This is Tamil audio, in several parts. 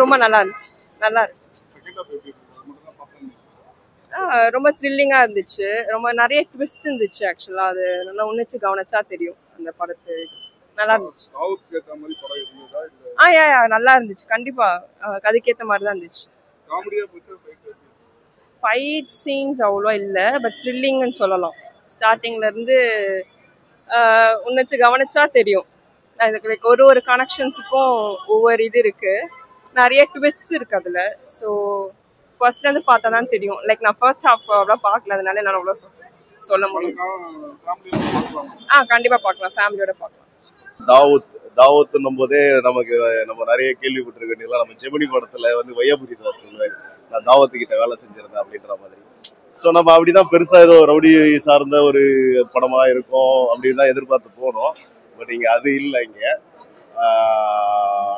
ரொம்ப நல்லா இருந்துச்சு. நல்லா இருக்கு. ரொம்ப த்ரில்லிங்கா இருந்துச்சு. ரொம்ப நிறைய ட்விஸ்ட் இருந்துச்சு. ஆக்சுவலா அது நல்லா உன்னிச்சு கவனிச்சா தெரியும் அந்த படத்து. நல்லா இருந்துச்சு. நல்லா இருந்துச்சு. கண்டிப்பா அதுக்கேற்ற மாதிரி தான் இருந்துச்சு. ஃபைட் சீன்ஸ் அவ்வளோ இல்லை, பட் த்ரில்லிங்னு சொல்லலாம். ஸ்டார்டிங்ல இருந்து உன்னிச்சு கவனிச்சா தெரியும். அதுக்கு ஒரு கனெக்ஷன்ஸுக்கும் ஒவ்வொரு இது இருக்கு. நிறைய ட்விஸ்ட்ஸ் இருக்கு அதுல. ஸோ ஃபர்ஸ்ட்ல இருந்து பார்த்தா தான் தெரியும். லைக் நான் ஃபர்ஸ்ட் ஹாஃப் அவ்வளோ பார்க்கல, அதனால என்னால் அவ்வளோ சொல்ல முடியும். கண்டிப்பா பார்க்கலாம், ஃபேமிலியோட பார்க்கலாம். தாவத்துன்னும் போதே நமக்கு நம்ம நிறைய கேள்விப்பட்டிருக்க வேண்டியதெல்லாம் நம்ம ஜெமினி படத்துல வந்து வையபுரி சார் சொல்லுவாரு, நான் தாவத்துக்கிட்ட வேலை செஞ்சிருந்தேன் அப்படின்ற மாதிரி. ஸோ நம்ம அப்படிதான் பெருசா ஏதோ ரவுடி சார்ந்த ஒரு படமா இருக்கும் அப்படின்னு தான் எதிர்பார்த்து போனோம். பட் இங்க அது இல்லை. இங்க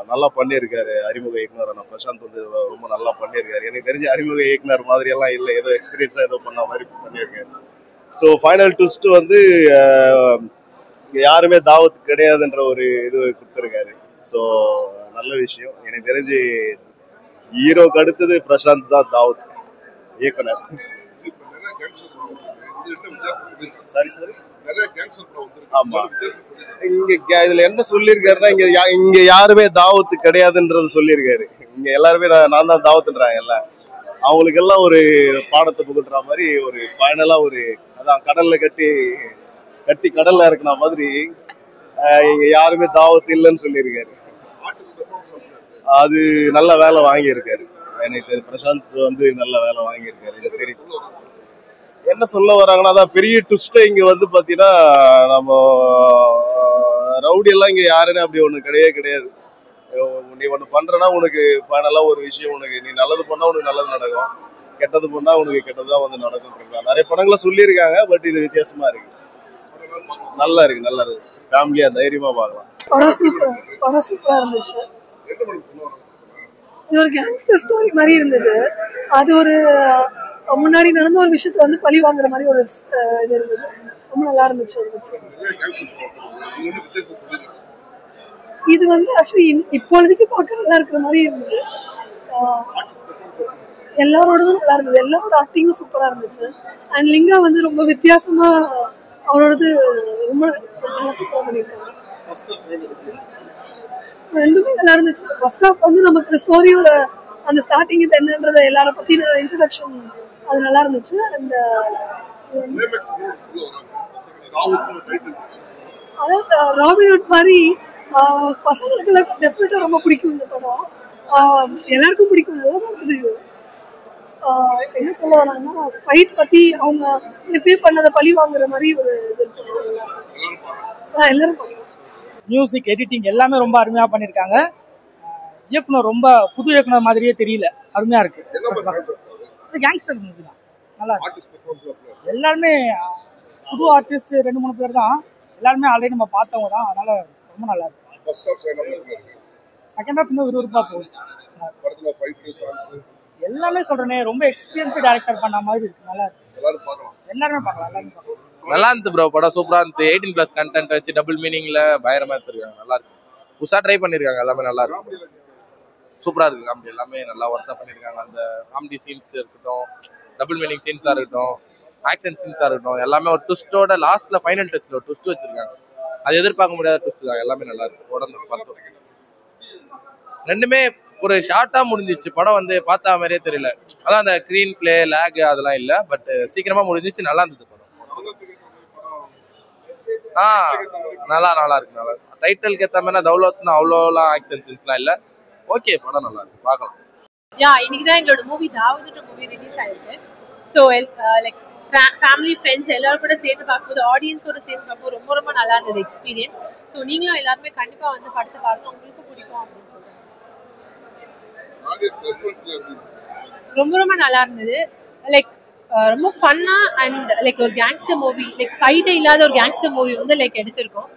நல்லா பண்ணியிருக்காரு அறிமுக இயக்குனர் பிரசாந்த் வந்து ரொம்ப நல்லா பண்ணியிருக்காரு. எனக்கு தெரிஞ்ச அறிமுக இயக்குனர் மாதிரி எல்லாம் இல்லை, ஏதோ எக்ஸ்பீரியன்ஸா ஏதோ பண்ண மாதிரி பண்ணியிருக்காரு. ஸோ ஃபைனல் ட்விஸ்ட் வந்து யாருமே தாவத்து கிடையாதுன்ற ஒரு இது கொடுத்துருக்காரு. ஸோ நல்ல விஷயம். எனக்கு தெரிஞ்சு ஹீரோக்கு அடுத்தது பிரசாந்த் தான் தாவத் இயக்குனர். ஆமா, இங்க இதுல என்ன சொல்லியிருக்காருன்னா, இங்க யாருமே தாவத்து கிடையாதுன்றது சொல்லியிருக்காரு. இங்க எல்லாருமே நான் தான் தாவத்துன்றாங்க. எல்லாம் அவங்களுக்கு எல்லாம் ஒரு பாடத்தை புகட்டுற மாதிரி ஒரு ஃபைனலா ஒரு அதான் கடல்ல கட்டி கடல்ல இருக்கிற மாதிரி இங்க யாருமே தாவத்து இல்லைன்னு சொல்லியிருக்காரு. அது நல்ல வேலை வாங்கியிருக்காரு. எனக்கு தெரியும் பிரசாந்த் வந்து நல்ல வேலை வாங்கியிருக்காரு. எனக்கு தெரியும் என்ன சொல்ல வராங்கன்னா, அதான் பெரிய ட்விஸ்ட் இங்க வந்து பாத்தீங்கன்னா, நம்ம ரவுடி எல்லாம் இங்க யாருன்னு அப்படி ஒண்ணு கிடையாது. நீ ஒண்ணு பண்றனா உனக்கு ஃபைனலா ஒரு விஷயம், உனக்கு நீ நல்லது பண்ணா உனக்கு நல்லது நடக்கும், கெட்டது பண்ணா உனக்கு கெட்டதா வந்து நடக்கும். நிறைய படங்களை சொல்லியிருக்காங்க. பட் இது வித்தியாசமா இருக்கு. நல்லா இருக்கு. ஃபேமிலியா தைரியமா பார்க்கலாம். படம் சூப்பரா இருந்துச்சு. இது ஒரு கேங்ஸ்டர் ஸ்டோரி மாதிரி இருந்தது. அது ஒரு முன்னாடி நடந்த ஒரு விஷயத்த வந்து பழி வாங்குற மாதிரி ஒரு இது இருந்தது. ரொம்ப நல்லா இருந்துச்சு. இது வந்து ஆக்சுவலி இப்போதைக்கு பார்க்க நல்லா இருக்கிற மாதிரி இருந்தது. எல்லாரோடதும் நல்லா இருந்தது. எல்லாரோட ஆக்டிங்கும் சூப்பரா இருந்துச்சு. அண்ட் லிங்கா வந்து ரொம்ப வித்தியாசமா அவரோடது ரொம்ப நல்லா சூப்பரா பண்ணியிருக்காங்க. ரெண்டுமே நல்லா இருந்துச்சு. ஃபர்ஸ்ட் ஹாஃப் வந்து நமக்கு ஸ்டோரியோட அந்த ஸ்டார்டிங் இது என்னன்றத எல்லார பத்தின இன்ட்ரோடக்ஷன் அது நல்லா இருந்துச்சு. அண்ட் அதாவது ராபின்ஹுட் மாதிரி பசங்களுக்கு டெஃபினட்டா ரொம்ப பிடிக்கும் இந்த படம். எல்லாருக்கும் பிடிக்கும். நல்லா தான் இருக்குது. என்ன சொல்ல வராங்கன்னா, ஃபைட் பத்தி அவங்க எப்பயும் பண்ணதை பழி வாங்குற மாதிரி ஒரு இது இருக்கு. எல்லாரும் பார்க்கலாம். மியூசிக், எடிட்டிங் எல்லாமே ரொம்ப அருமையா பண்ணியிருக்காங்க. இயக்குனர் ரொம்ப புது இயக்குனர் மாதிரியே தெரியல, அருமையா இருக்கு. கேங்ஸ்டர் மூவி தான், நல்லா இருக்கு. எல்லாருமே புது ஆர்டிஸ்ட் 2-3 பேர் தான். எல்லாருமே ஆல்ரெடி நம்ம பார்த்தவங்க தான், அதனால ரொம்ப நல்லா இருக்கு. செகண்ட் ஹாஃப் இன்னும் விறுவிறுப்பா போகுது. எல்லாமே சொல்றேனே, ரொம்ப எக்ஸ்பீரியன்ஸ்டு டைரக்டர் பண்ண மாதிரி இருக்கு. நல்லா இருக்கு. எல்லாருமே பார்க்கலாம். நல்லா இருந்து ப்ரோ, படம் சூப்பரா இருந்து. 18+ கண்டென்ட் வச்சு டபுள் மீனிங்ல பயங்கரமா எடுத்துருக்காங்க. நல்லா இருக்கு. புதுசா ட்ரை பண்ணிருக்காங்க. எல்லாமே நல்லா இருக்கு. சூப்பரா இருக்கு. காமெடி எல்லாமே நல்லா ஒர்த்தா பண்ணிருக்காங்க. அந்த காமெடி சீன்ஸ் இருக்கட்டும், டபுள் மீனிங் சீன்ஸா இருக்கட்டும், ஆக்ஷன் சீன்ஸா இருக்கட்டும், எல்லாமே ஒரு ட்விஸ்டோட லாஸ்ட்ல ஃபைனல் டச்ல ஒரு ட்விஸ்ட் வச்சிருக்காங்க. அது எதிர்பார்க்க முடியாத ட்விஸ்ட் தான். எல்லாமே நல்லா இருக்கு. உடனே பார்த்தோம். ரெண்டுமே ஒரு ஷார்ட்டா முடிஞ்சிச்சு. படம் வந்து பார்த்தா மாதிரியே தெரியல. அதான் அந்த ஸ்கிரீன் பிளே லேக் அதெல்லாம் இல்லை. பட் சீக்கிரமா முடிஞ்சிச்சு. நல்லா இருந்தது படம். நல்லா இருக்கு. நல்லா இருக்கு. டைட்டிலுக்கு ஏற்ற மாதிரி தௌலத்னா அவ்வளோலாம் ஆக்ஷன் சீன்ஸ்லாம் இல்லை. ஓகே, படம் நல்லா இருக்கு, பார்க்கலாம். இன்னைக்கு தான் எங்களோட மூவி தாவூதுன்ற மூவி ரிலீஸ் ஆயிருக்கு. ஸோ லைக் ஃபேமிலி ஃப்ரெண்ட்ஸ் எல்லாரும் கூட சேர்ந்து பார்க்கும்போது, ஆடியன்ஸோட சேர்ந்து பார்க்கும்போது ரொம்ப ரொம்ப நல்லா இருந்தது எக்ஸ்பீரியன்ஸ். ஸோ நீங்களும் எல்லாருமே கண்டிப்பாக வந்து படத்தை பாருங்க, உங்களுக்கு பிடிக்கும் அப்படின்னு சொல்லுவாங்க. ரொம்ப ரொம்ப நல்லா இருந்தது. லைக் ரொம்ப ஃபன்னா அண்ட் லைக் ஒரு கேங்ஸ்டர் மூவி, லைக் ஃபைட்டே இல்லாத ஒரு கேங்ஸ்டர் மூவி வந்து லைக் எடுத்திருக்கோம்.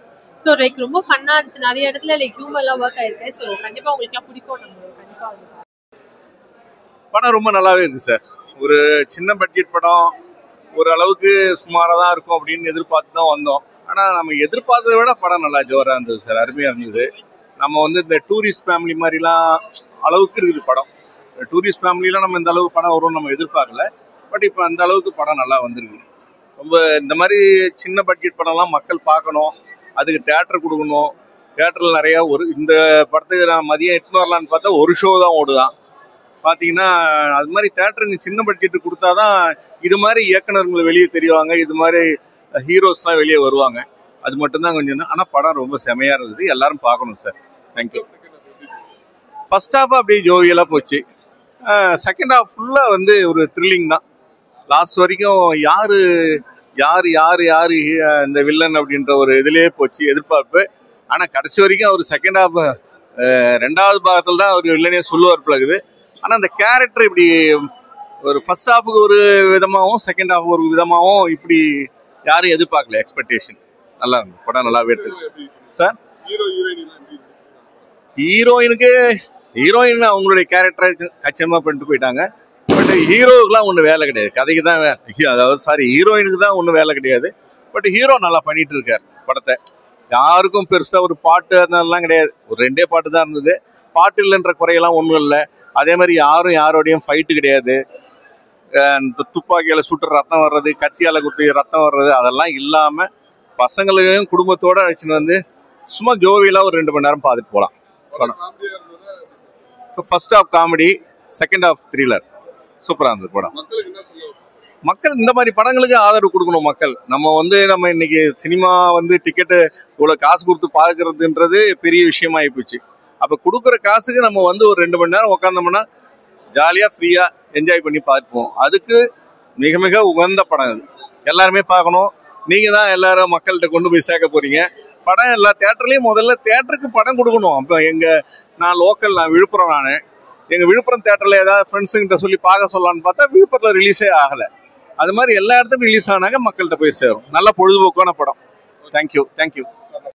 ஸோ லைக் ரொம்ப ஃபன்னா இருந்துச்சு. நிறைய இடத்துல லைக் ஹியூமர்லாம் ஒர்க் ஆயிருக்கு. ஸோ கண்டிப்பாக உங்களுக்குலாம் பிடிக்கும். நம்ம கண்டிப்பாக வந்து படம் ரொம்ப நல்லாவே இருக்கு சார். ஒரு சின்ன பட்ஜெட் படம், ஒரு அளவுக்கு சுமாராக தான் இருக்கும் அப்படின்னு எதிர்பார்த்து தான் வந்தோம். ஆனால் நம்ம எதிர்பார்த்ததை விட படம் நல்லா ஜோராக இருந்தது சார். அருமையாக இருந்தது. நம்ம வந்து இந்த டூரிஸ்ட் ஃபேமிலி மாதிரிலாம் அளவுக்கு இருக்குது படம். டூரிஸ்ட் ஃபேமிலியில் நம்ம இந்த அளவுக்கு படம் வரும்னு நம்ம எதிர்பார்க்கல. பட் இப்போ அந்த அளவுக்கு படம் நல்லா வந்திருக்கு. ரொம்ப இந்த மாதிரி சின்ன பட்ஜெட் படம்லாம் மக்கள் பார்க்கணும், அதுக்கு தேட்டர் கொடுக்கணும். தேட்டரில் நிறையா இந்த படத்துக்கு நான் மதியம் 8 வரலான்னு பார்த்தா ஒரு ஷோ தான் ஓடுதான். பார்த்தீங்கன்னா அது மாதிரி தேட்டருங்க சின்ன பட்ஜெட்டு கொடுத்தா தான் இது மாதிரி இயக்குனர்கள் வெளியே தெரிவாங்க, இது மாதிரி ஹீரோஸ்லாம் வெளியே வருவாங்க. அது மட்டும்தான் கொஞ்சம். ஆனால் படம் ரொம்ப செமையாக இருந்தது, எல்லாரும் பார்க்கணும் சார். தேங்க்யூ. ஃபர்ஸ்ட் ஹாஃப் அப்படியே ஜோவியலாக போச்சு. செகண்ட் ஹாஃப் ஃபுல்லாக ஒரு த்ரில்லிங் தான். லாஸ்ட் வரைக்கும் யார் இந்த வில்லன் அப்படின்ற ஒரு இதுலேயே போச்சு எதிர்பார்ப்பு. ஆனால் கடைசி வரைக்கும் அவர் செகண்ட் ஹாஃப் 2வது பாகத்தில் தான் அவர் வில்லனே சொல்லுவார் பிளகுது. ஆனால் அந்த கேரக்டர் இப்படி ஒரு ஃபர்ஸ்ட் ஹாஃபுக்கு ஒரு விதமாகவும் செகண்ட் ஹாஃப் ஒரு விதமாகவும் இப்படி யாரும் எதிர்பார்க்கல. எக்ஸ்பெக்டேஷன் நல்லா இருந்தது. படம் நல்லா எடுத்து சார். ஹீரோயின் அவங்களுடைய கேரக்டரை கச்சிதமாக பண்ணிட்டு போயிட்டாங்க. பட் ஹீரோவுக்குலாம் ஒன்றும் வேலை கிடையாது, கதைக்கு தான் அதாவது ஹீரோயினுக்கு தான் ஒன்றும் வேலை கிடையாது. பட் ஹீரோ நல்லா பண்ணிட்டு இருக்காரு படத்தை. யாருக்கும் பெருசாக ஒரு பாட்டு அதெல்லாம் கிடையாது, ஒரு 2 பாட்டு தான் இருந்தது. பாட்டு இல்லைன்ற குறையெல்லாம் ஒன்றும் இல்லை. அதே மாதிரி யாரோடையும் ஃபைட்டு கிடையாது. துப்பாக்கியால் சுட்டு ரத்தம் வர்றது, கத்தியால் குத்தி ரத்தம் வர்றது அதெல்லாம் இல்லாமல் பசங்களையும் குடும்பத்தோடு அழைச்சின்னு சும்மா ஜோவியலாக ஒரு 2 மணி நேரம் பார்த்துட்டு போகலாம். First half comedy, second half thriller. சூப்பராக இருந்தது படம். மக்கள் இந்த மாதிரி படங்களுக்கு ஆதரவு கொடுக்கணும். மக்கள் நம்ம இன்னைக்கு சினிமா டிக்கெட்டு இவ்வளோ காசு கொடுத்து பார்க்கறதுன்றது பெரிய விஷயமாகி போச்சு. அப்போ கொடுக்குற காசுக்கு நம்ம ஒரு 2 மணி நேரம் உட்காந்தோம்னா ஜாலியாக ஃப்ரீயாக என்ஜாய் பண்ணி பார்ப்போம். அதுக்கு மிக மிக உகந்த படம் இது. எல்லாருமே பார்க்கணும். நீங்கள் தான் எல்லாரும் மக்கள்கிட்ட கொண்டு போய் சேர்க்க போகிறீங்க. படம் எல்லா தேட்டர்லேயும் முதல்ல தேட்டருக்கு படம் கொடுக்கணும். அப்போ நான் விழுப்புரம், எங்கள் விழுப்புரம் தேட்டரில் ஏதாவது ஃப்ரெண்ட்ஸுங்கிட்ட சொல்லி பார்க்க சொல்லலான்னு பார்த்தா விழுப்புரத்தில் ரிலீஸே ஆகலை. அது மாதிரி எல்லா இடத்துக்கும் ரிலீஸ் ஆனாங்க மக்கள்கிட்ட போய் சேரும். நல்ல பொழுதுபோக்கான படம். தேங்க்யூ.